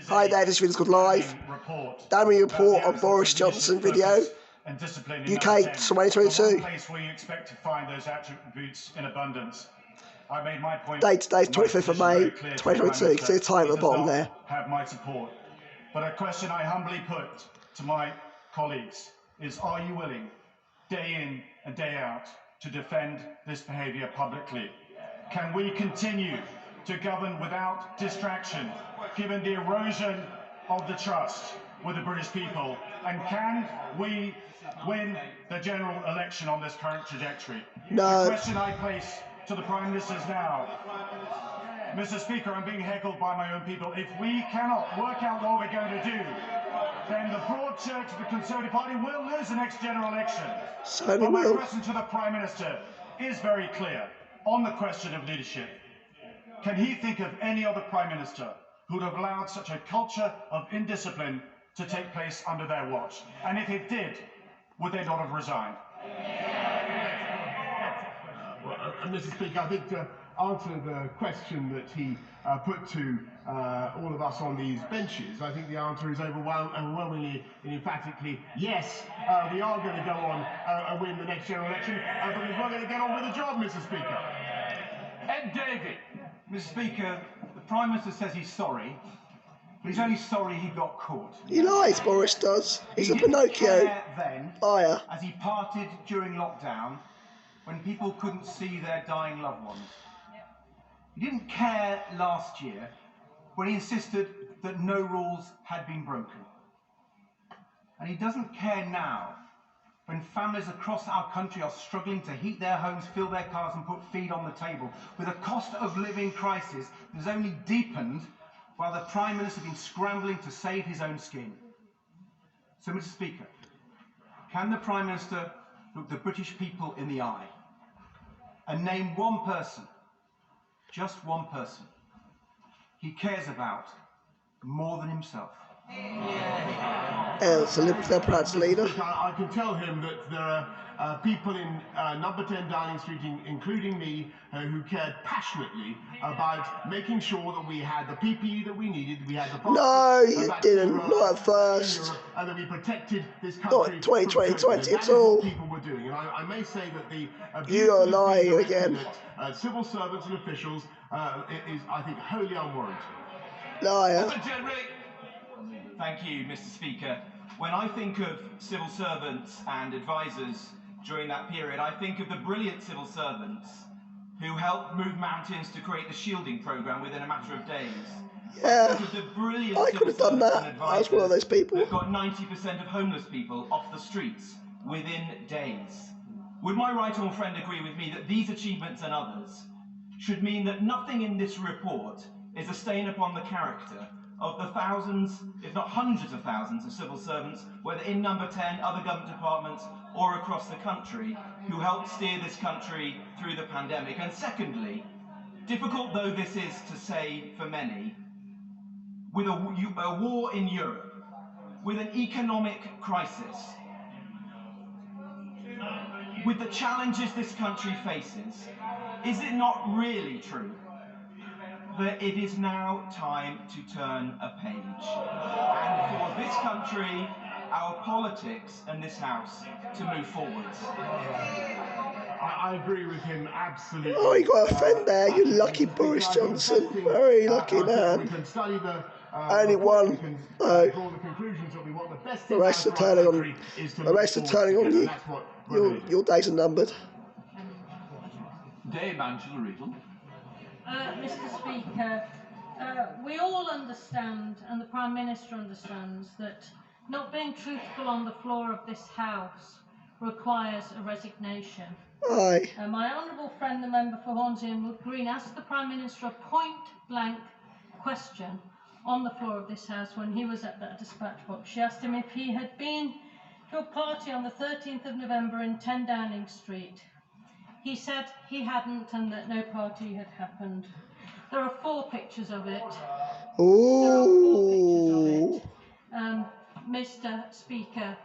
Hi there, this video's called Live. Damning report on Boris Johnson video. UK 2022. Place where you expect to find those attributes in abundance. I made my point. Date today's 25th of May 2022. You can see the time at the bottom there. Have my support. But a question I humbly put to my colleagues is, are you willing, day in and day out, to defend this behaviour publicly? Can we continue to govern without distraction, given the erosion of the trust with the British people? And can we win the general election on this current trajectory? No. The question I place to the Prime Minister is now, Mr. Speaker, I'm being heckled by my own people. If we cannot work out what we're going to do, then the broad church of the Conservative Party will lose the next general election. Certainly but my will. question to the Prime Minister is very clear on the question of leadership. Can he think of any other Prime Minister who would have allowed such a culture of indiscipline to take place under their watch? And if it did, would they not have resigned? Mr. Speaker, I think to answer the question that he put to all of us on these benches, I think the answer is overwhelmingly and emphatically yes, we are going to go on and win the next general election, but we're not going to get on with the job, Mr. Speaker. Ed Davey. Mr. Speaker, the Prime Minister says he's sorry, but he's only sorry he got caught. He lies, Boris does. He's a Pinocchio liar. As he parted during lockdown, when people couldn't see their dying loved ones. He didn't care last year when he insisted that no rules had been broken. And he doesn't care now when families across our country are struggling to heat their homes, fill their cars and put feed on the table, with a cost of living crisis that has only deepened while the Prime Minister has been scrambling to save his own skin. So, Mr. Speaker, can the Prime Minister look the British people in the eye and name one person, just one person, he cares about more than himself? It's a Liberal Democrats leader. I can tell him that there are people in number 10 Downing Street, including me, who cared passionately about making sure that we had the PPE that we needed, we had the No, you didn't. Not at first. And that we protected this country. Not 2020 at all. People were doing, and I may say that the you are lying again. Civil servants and officials is, I think, wholly unwarranted. Liar. Thank you, Mr. Speaker. When I think of civil servants and advisors during that period, I think of the brilliant civil servants who helped move mountains to create the shielding programme within a matter of days. Yeah, I think of the brilliant I could have done that. I was one of those people. That got 90% of homeless people off the streets within days. Would my right honourable friend agree with me that these achievements and others should mean that nothing in this report is a stain upon the character of the thousands, if not hundreds of thousands, of civil servants, whether in number 10, other government departments, or across the country, who helped steer this country through the pandemic? And secondly, difficult though this is to say for many, with a war in Europe, with an economic crisis, with the challenges this country faces, is it not really true that it is now time to turn a page, and for this country, our politics and this House to move forwards? I agree with him absolutely. Oh, you got a friend there, you lucky Boris Johnson. Very lucky man. We can study the only one. Draw the conclusions that we want the best. The rest are turning on. The rest are turning on you. Your days are numbered. Dame Angela Riddle. Mr. Speaker, we all understand, and the Prime Minister understands, that not being truthful on the floor of this House requires a resignation. Aye. My honourable friend, the member for Hornsey and Wood Green, asked the Prime Minister a point-blank question on the floor of this House when he was at that dispatch box. She asked him if he had been to a party on the 13th of November in 10 Downing Street. He said he hadn't and that no party had happened. There are 4 pictures of it. Ooh. Mr. Speaker,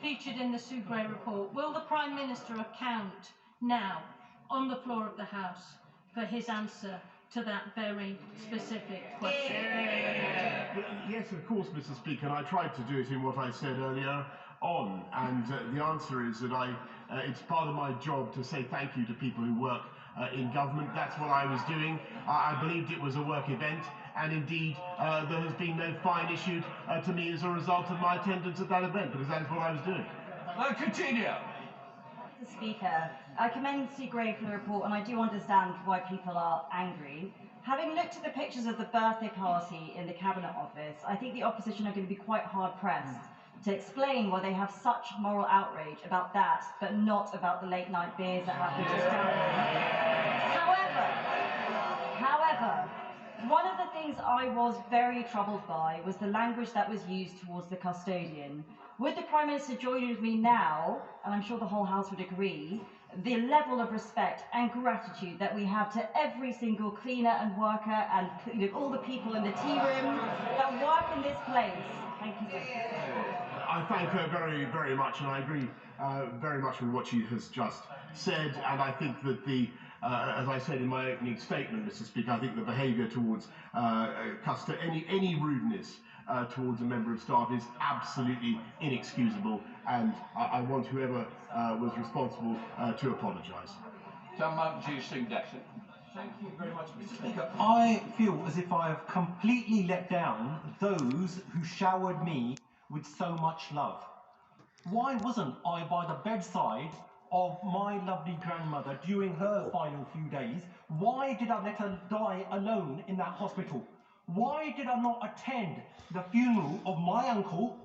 featured in the Sue Gray report, will the Prime Minister account now on the floor of the House for his answer to that very specific question? Yes, of course, Mr. Speaker, and I tried to do it in what I said earlier on, and the answer is that it's part of my job to say thank you to people who work in government. That's what I was doing. I believed it was a work event, and indeed there has been no fine issued to me as a result of my attendance at that event, because that is what I was doing. Continue. Mr. Speaker, I commend Seagrave for the report, and I do understand why people are angry. Having looked at the pictures of the birthday party in the Cabinet Office, I think the opposition are going to be quite hard-pressed to explain why they have such moral outrage about that, but not about the late-night beers that happened just down there. However, one of the things I was very troubled by was the language that was used towards the custodian. Would the Prime Minister join with me now, and I'm sure the whole House would agree, the level of respect and gratitude that we have to every single cleaner and worker and all the people in the tea room that work in this place? Thank you, sir. I thank her very, very much, and I agree very much with what she has just said. And I think that as I said in my opening statement, Mr. Speaker, I think the behaviour towards any rudeness towards a member of staff is absolutely inexcusable, and I want whoever was responsible to apologise. Thank you very much, Mr. Speaker. I feel as if I have completely let down those who showered me with so much love. Why wasn't I by the bedside of my lovely grandmother during her final few days? Why did I let her die alone in that hospital? Why did I not attend the funeral of my uncle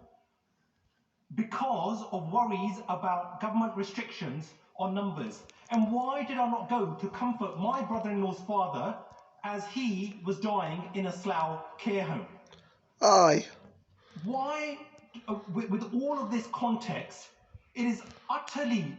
because of worries about government restrictions on numbers? And why did I not go to comfort my brother-in-law's father as he was dying in a Slough care home? Aye. Why, with all of this context, it is utterly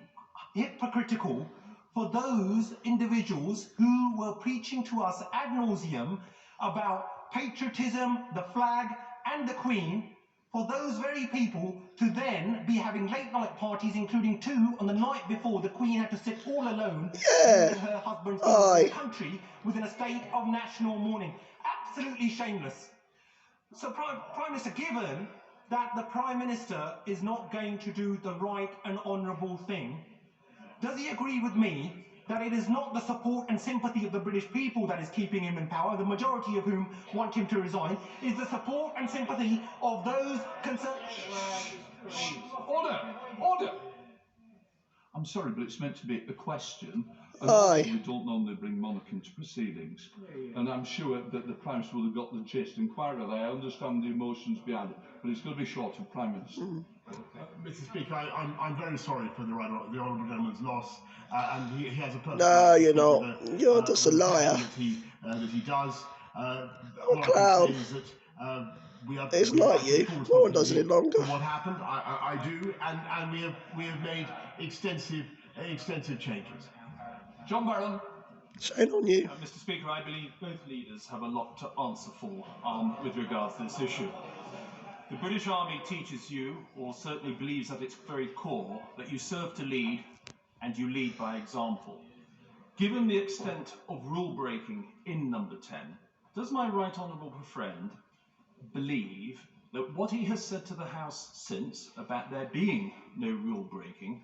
hypocritical for those individuals who were preaching to us ad nauseum about patriotism, the flag and the Queen, for those very people to then be having late night parties, including 2 on the night before the Queen had to sit all alone with her husband in the country within a state of national mourning. Absolutely shameless. So Prime Minister, given that the Prime Minister is not going to do the right and honourable thing, does he agree with me that it is not the support and sympathy of the British people that is keeping him in power, the majority of whom want him to resign, is the support and sympathy of those concerned... Order! Order! I'm sorry, but it's meant to be a question. And also we don't normally bring monarch into proceedings. And I'm sure that the Prime Minister will have got the gist and quite right. I understand the emotions behind it, but it's going to be short of Prime Minister. Mr. Speaker, I'm very sorry for the Honourable Gentleman's loss, and he has a personal... No, you're not. You're just a liar. That he does. Oh, clown. It's like you. No one does it longer. What happened, I do, and we have made extensive changes. John Barron. Shame on you. Mr. Speaker, I believe both leaders have a lot to answer for with regards to this issue. The British Army teaches you, or certainly believes at its very core, that you serve to lead and you lead by example. Given the extent of rule breaking in Number 10, does my right honourable friend believe that what he has said to the House since about there being no rule breaking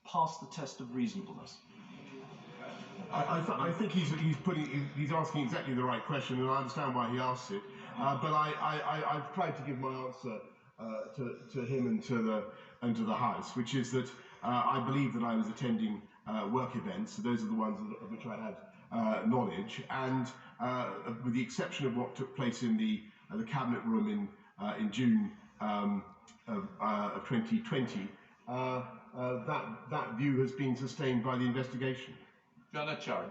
passed the test of reasonableness? I think he's asking exactly the right question, and I understand why he asks it. But I've tried to give my answer to him and to the House, which is that I believe that I was attending work events. So those are the ones of which I had knowledge, and with the exception of what took place in the cabinet room in June of 2020, that view has been sustained by the investigation. Janet Charing.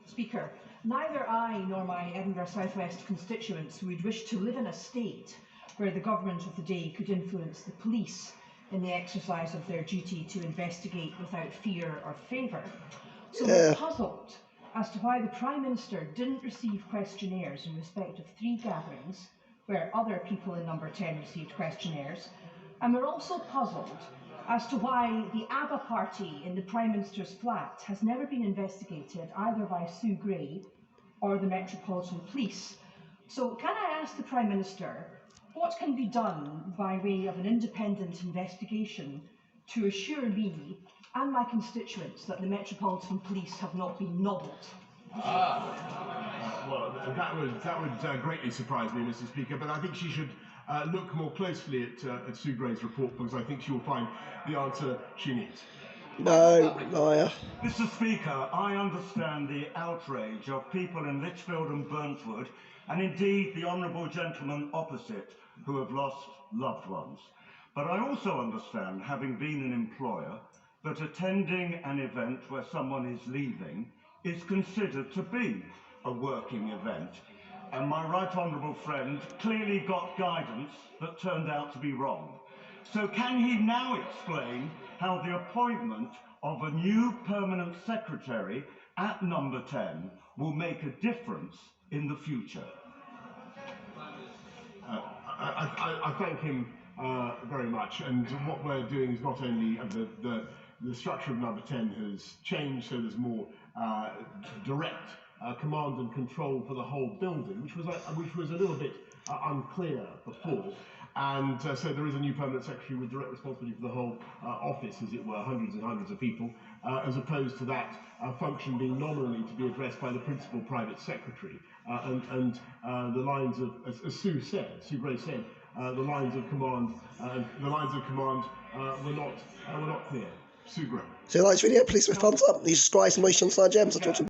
Speaker, neither I nor my Edinburgh South West constituents would wish to live in a state where the government of the day could influence the police in the exercise of their duty to investigate without fear or favour. So we're puzzled as to why the Prime Minister didn't receive questionnaires in respect of 3 gatherings where other people in Number 10 received questionnaires, and we're also puzzled as to why the ABBA party in the Prime Minister's flat has never been investigated either by Sue Gray or the Metropolitan Police, So can I ask the Prime Minister, what can be done by way of an independent investigation to assure me and my constituents that the Metropolitan Police have not been nobbled? Well, that would greatly surprise me, Mr. Speaker, but I think she should look more closely at Sue Gray's report, because I think she will find the answer she needs. No, liar. Mr. Speaker, I understand the outrage of people in Lichfield and Burntwood, and indeed the honourable gentleman opposite, who have lost loved ones. But I also understand, having been an employer, that attending an event where someone is leaving is considered to be a working event. And my right honourable friend clearly got guidance that turned out to be wrong. So can he now explain how the appointment of a new permanent secretary at number 10 will make a difference in the future? I thank him very much, and what we're doing is not only the structure of number 10 has changed, so there's more direct command and control for the whole building, which was a little bit unclear before. And so there is a new permanent secretary with direct responsibility for the whole office, as it were, hundreds and hundreds of people, as opposed to that function being nominally to be addressed by the principal private secretary. And the lines of, as Sue Gray said, the lines of command were not clear. Sue Gray. So, like this video, please give a thumbs up. These subscribe and waste on Side Gems. I'll talk to you.